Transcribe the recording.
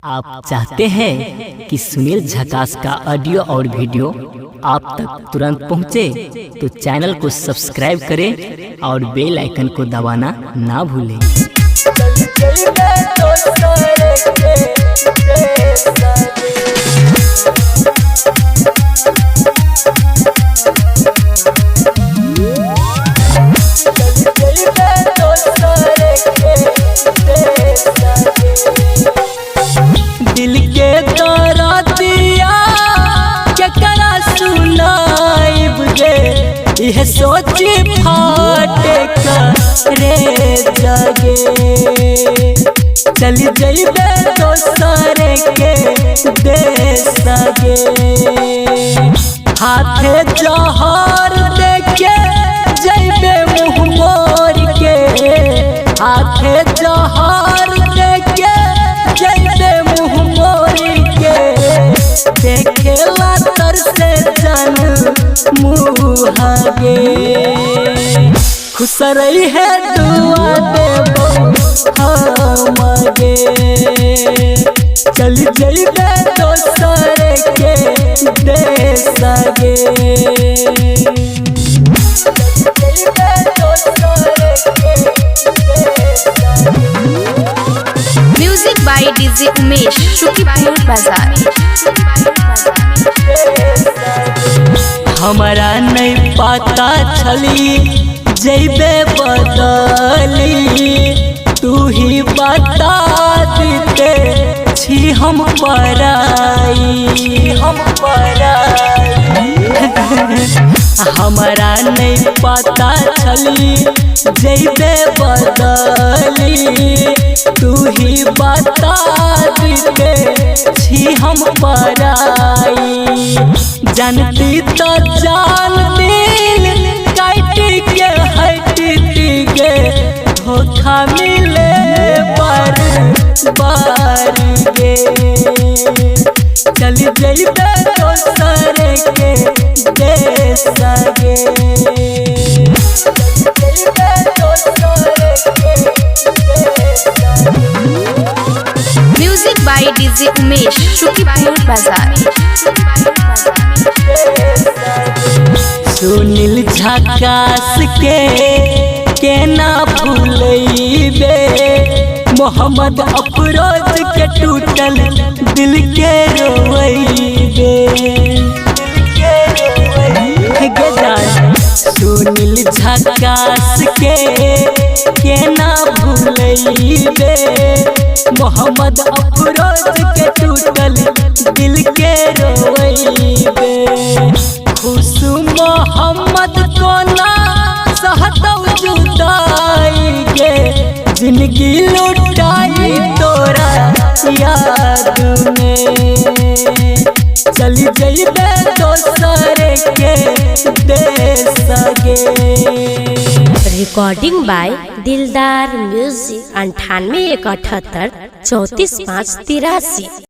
आप चाहते हैं कि सुनील झकास का ऑडियो और वीडियो आप तक तुरंत पहुंचे, तो चैनल को सब्सक्राइब करें और बेल आइकन को दबाना ना भूलें। दिल के दरदिया केकरा सुनाइब गे, यह सोची फाटे करे जगे। चल जइबे दोसरे के देश गे, हाथे जहर देके जइबे मुँह मोर के। हाथे जहर देके जइबे मुँह मोर के, देखेला तर से जन मुँह गे। खुश रही है दुआ देबो हमगे, चल जइबे दोसरे के देश गे। Music by DJ Umesh, Shukipur बाजार। हमारा नहीं पता छली जइबे बदली, तू ही बता देते छी हम पराई। हमारा नहीं पता छली जइबे बदली, तू ही बता देते छी हम पराई। जानती तो जान दिल काटी के हटती गे, धोखा मिले बार गे। चल जइबे दोसरे के देश गे। Music by DJ Umesh, Shukipur बाजार। सुनील झकास के ना भूलैबे, मोहम्मद अफरोज के टूटल दिल के रोइबे। सुनील झकास के ना भूलैबे, मोहम्मद अफरोज के टूटल दिल के रोइबे। खुश मोहम्मद को ना सहतौ जुदाई गे, जिंदगी लुटाई तोरा याद में। चल जइबे दोसरे के देश गे। रिकॉर्डिंग बाय दिलदार म्यूजिक 98 178 34 5 83।